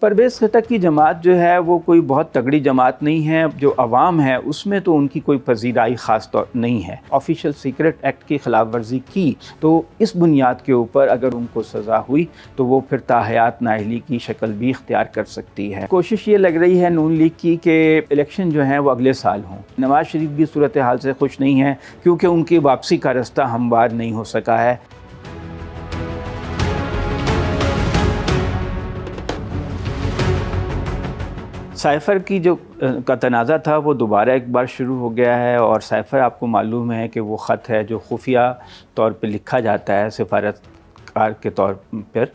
پرویز خٹک کی جماعت جو ہے وہ کوئی بہت تگڑی جماعت نہیں ہے، جو عوام ہے اس میں تو ان کی کوئی پذیرائی خاص طور نہیں ہے۔ آفیشیل سیکرٹ ایکٹ کی خلاف ورزی کی تو اس بنیاد کے اوپر اگر ان کو سزا ہوئی تو وہ پھر تاحیات نااہلی کی شکل بھی اختیار کر سکتی ہے۔ کوشش یہ لگ رہی ہے نون لیگ کی کہ الیکشن جو ہیں وہ اگلے سال ہوں۔ نواز شریف بھی صورتحال سے خوش نہیں ہیں کیونکہ ان کی واپسی کا رستہ ہموار نہیں ہو سکا ہے۔ سائفر کی جو کا تنازع تھا وہ دوبارہ ایک بار شروع ہو گیا ہے، اور سائفر آپ کو معلوم ہے کہ وہ خط ہے جو خفیہ طور پہ لکھا جاتا ہے سفارتکار کے طور پر۔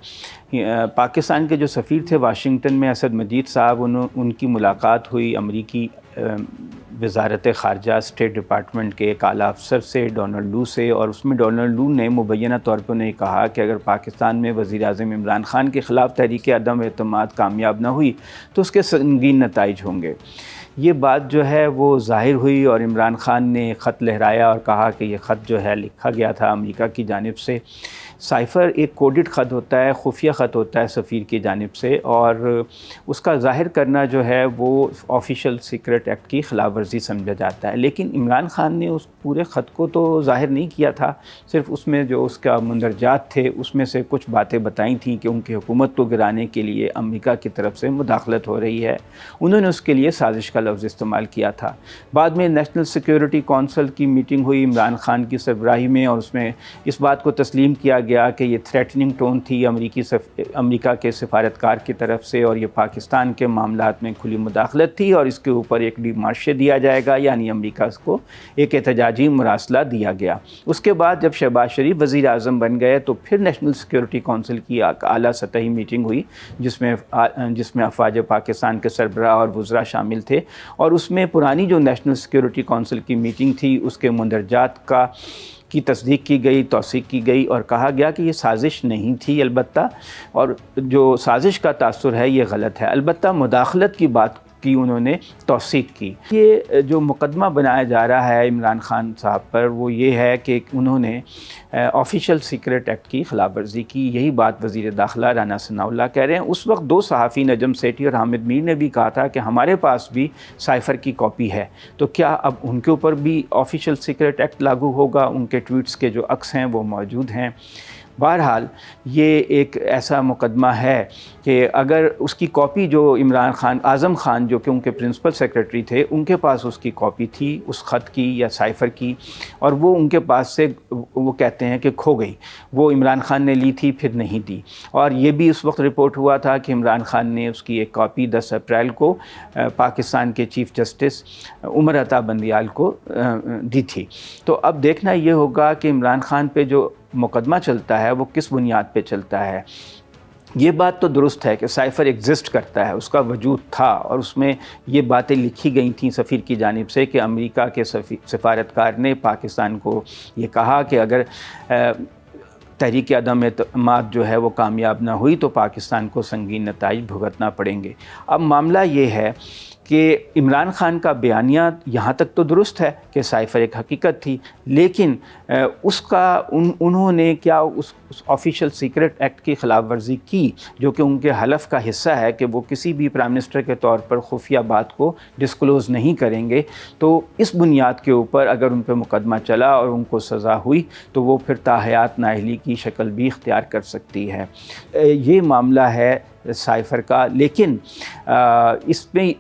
پاکستان کے جو سفیر تھے واشنگٹن میں اسد مجید صاحب، ان کی ملاقات ہوئی امریکی وزارت خارجہ اسٹیٹ ڈپارٹمنٹ کے ایک اعلیٰ افسر سے، ڈونلڈ لو سے، اور اس میں ڈونلڈ لو نے مبینہ طور پر انہیں کہا کہ اگر پاکستان میں وزیر اعظم عمران خان کے خلاف تحریک عدم اعتماد کامیاب نہ ہوئی تو اس کے سنگین نتائج ہوں گے۔ یہ بات جو ہے وہ ظاہر ہوئی، اور عمران خان نے خط لہرایا اور کہا کہ یہ خط جو ہے لکھا گیا تھا امریکہ کی جانب سے۔ سائفر ایک کوڈڈ خط ہوتا ہے، خفیہ خط ہوتا ہے سفیر کی جانب سے، اور اس کا ظاہر کرنا جو ہے وہ آفیشیل سیکرٹ ایکٹ کی خلاف ورزی سمجھا جاتا ہے۔ لیکن عمران خان نے اس پورے خط کو تو ظاہر نہیں کیا تھا، صرف اس میں جو اس کا مندرجات تھے اس میں سے کچھ باتیں بتائی تھیں کہ ان کی حکومت کو گرانے کے لیے امریکہ کی طرف سے مداخلت ہو رہی ہے۔ انہوں نے اس کے لیے سازش کا لفظ استعمال کیا تھا۔ بعد میں نیشنل سیکیورٹی کونسل کی میٹنگ ہوئی عمران خان کی سربراہی میں، اور اس میں اس بات کو تسلیم کیا گیا کہ یہ تھریٹننگ ٹون تھی امریکہ کے سفارتکار کی طرف سے، اور یہ پاکستان کے معاملات میں کھلی مداخلت تھی، اور اس کے اوپر ایک ڈیمارشے دیا جائے گا، یعنی امریکہ کو ایک احتجاجی مراسلہ دیا گیا۔ اس کے بعد جب شہباز شریف وزیر اعظم بن گئے تو پھر نیشنل سیکیورٹی کونسل کی اعلیٰ سطحی میٹنگ ہوئی جس میں افواج پاکستان کے سربراہ اور وزراء شامل تھے، اور اس میں پرانی جو نیشنل سیکیورٹی کونسل کی میٹنگ تھی اس کے مندرجات کی تصدیق کی گئی، توثیق کی گئی، اور کہا گیا کہ یہ سازش نہیں تھی البتہ، اور جو سازش کا تاثر ہے یہ غلط ہے، البتہ مداخلت کی بات کی انہوں نے توثیق کی۔ یہ جو مقدمہ بنایا جا رہا ہے عمران خان صاحب پر وہ یہ ہے کہ انہوں نے آفیشیل سیکرٹ ایکٹ کی خلاف ورزی کی۔ یہی بات وزیر داخلہ رانا ثناء اللہ کہہ رہے ہیں۔ اس وقت دو صحافی نجم سیٹھی اور حامد میر نے بھی کہا تھا کہ ہمارے پاس بھی سائفر کی کاپی ہے، تو کیا اب ان کے اوپر بھی آفیشیل سیکرٹ ایکٹ لاگو ہوگا؟ ان کے ٹویٹس کے جو عکس ہیں وہ موجود ہیں۔ بہرحال یہ ایک ایسا مقدمہ ہے کہ اگر اس کی کاپی جو عمران خان، اعظم خان جو کہ ان کے پرنسپل سیکرٹری تھے، ان کے پاس اس کی کاپی تھی اس خط کی یا سائفر کی، اور وہ ان کے پاس سے وہ کہتے ہیں کہ کھو گئی، وہ عمران خان نے لی تھی پھر نہیں دی، اور یہ بھی اس وقت رپورٹ ہوا تھا کہ عمران خان نے اس کی ایک کاپی 10 اپریل کو پاکستان کے چیف جسٹس عمر عطا بندیال کو دی تھی۔ تو اب دیکھنا یہ ہوگا کہ عمران خان پہ جو مقدمہ چلتا ہے وہ کس بنیاد پہ چلتا ہے۔ یہ بات تو درست ہے کہ سائفر ایگزسٹ کرتا ہے، اس کا وجود تھا، اور اس میں یہ باتیں لکھی گئی تھیں سفیر کی جانب سے کہ امریکہ کے سفارتکار نے پاکستان کو یہ کہا کہ اگر تحریک عدم اعتماد جو ہے وہ کامیاب نہ ہوئی تو پاکستان کو سنگین نتائج بھگتنا پڑیں گے۔ اب معاملہ یہ ہے کہ عمران خان کا بیانیہ یہاں تک تو درست ہے کہ سائفر ایک حقیقت تھی، لیکن انہوں نے کیا اس آفیشیل سیکرٹ ایکٹ کی خلاف ورزی کی جو کہ ان کے حلف کا حصہ ہے کہ وہ کسی بھی پرائم منسٹر کے طور پر خفیہ بات کو ڈسکلوز نہیں کریں گے، تو اس بنیاد کے اوپر اگر ان پہ مقدمہ چلا اور ان کو سزا ہوئی تو وہ پھر تاحیات نااہلی کی شکل بھی اختیار کر سکتی ہے۔ یہ معاملہ ہے سائفر کا، لیکن اس میں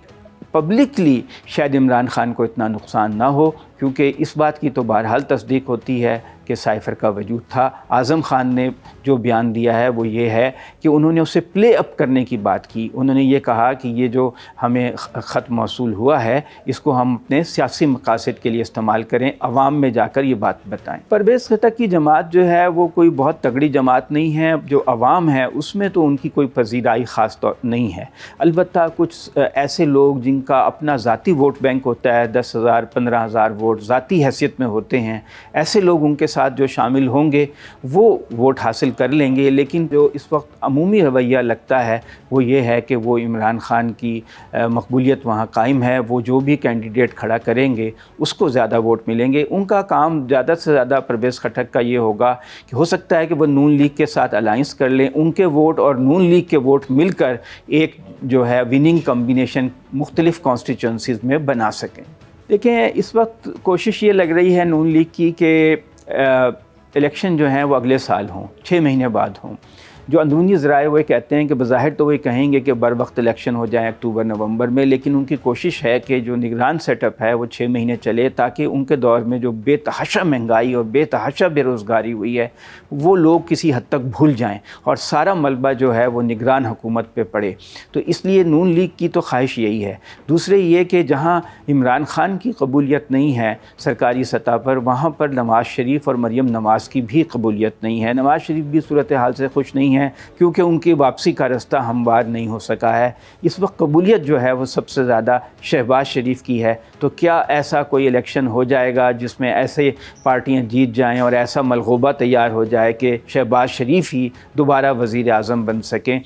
پبلکلی شاید عمران خان کو اتنا نقصان نہ ہو، کیونکہ اس بات کی تو بہرحال تصدیق ہوتی ہے کہ سائفر کا وجود تھا۔ اعظم خان نے جو بیان دیا ہے وہ یہ ہے کہ انہوں نے اسے پلے اپ کرنے کی بات کی۔ انہوں نے یہ کہا کہ یہ جو ہمیں خط موصول ہوا ہے اس کو ہم اپنے سیاسی مقاصد کے لیے استعمال کریں، عوام میں جا کر یہ بات بتائیں۔ پرویز خٹک کی جماعت جو ہے وہ کوئی بہت تگڑی جماعت نہیں ہے، جو عوام ہے اس میں تو ان کی کوئی پذیرائی خاص طور نہیں ہے۔ البتہ کچھ ایسے لوگ جن کا اپنا ذاتی ووٹ بینک ہوتا ہے، 10,000 15,000 ووٹ ذاتی حیثیت میں ہوتے ہیں، ایسے لوگ ان کے ساتھ ساتھ جو شامل ہوں گے وہ ووٹ حاصل کر لیں گے، لیکن جو اس وقت عمومی رویہ لگتا ہے وہ یہ ہے کہ وہ عمران خان کی مقبولیت وہاں قائم ہے، وہ جو بھی کینڈیڈیٹ کھڑا کریں گے اس کو زیادہ ووٹ ملیں گے۔ ان کا کام زیادہ سے زیادہ پرویز خٹک کا یہ ہوگا کہ ہو سکتا ہے کہ وہ نون لیگ کے ساتھ الائنس کر لیں، ان کے ووٹ اور نون لیگ کے ووٹ مل کر ایک جو ہے وننگ کمبینیشن مختلف کانسٹیچوئنسیز میں بنا سکیں۔ دیکھیں اس وقت کوشش یہ لگ رہی ہے نون لیگ کی کہ الیکشن جو ہیں وہ اگلے سال ہوں، 6 مہینے بعد ہوں۔ جو اندرونی ذرائع وہ کہتے ہیں کہ بظاہر تو وہ کہیں گے کہ بر وقت الیکشن ہو جائیں اکتوبر نومبر میں، لیکن ان کی کوشش ہے کہ جو نگران سیٹ اپ ہے وہ 6 مہینے چلے، تاکہ ان کے دور میں جو بے تحاشا مہنگائی اور بے تحاشا بے روزگاری ہوئی ہے وہ لوگ کسی حد تک بھول جائیں اور سارا ملبہ جو ہے وہ نگران حکومت پہ پڑے۔ تو اس لیے نون لیگ کی تو خواہش یہی ہے۔ دوسرے یہ کہ جہاں عمران خان کی قبولیت نہیں ہے سرکاری سطح پر، وہاں پر نواز شریف اور مریم نواز کی بھی قبولیت نہیں ہے۔ نواز شریف بھی صورتحال سے خوش نہیں ہیں کیونکہ ان کی واپسی کا رستہ ہموار نہیں ہو سکا ہے۔ اس وقت قبولیت جو ہے وہ سب سے زیادہ شہباز شریف کی ہے۔ تو کیا ایسا کوئی الیکشن ہو جائے گا جس میں ایسے پارٹیاں جیت جائیں اور ایسا ملغوبہ تیار ہو جائے کہ شہباز شریف ہی دوبارہ وزیر اعظم بن سکیں؟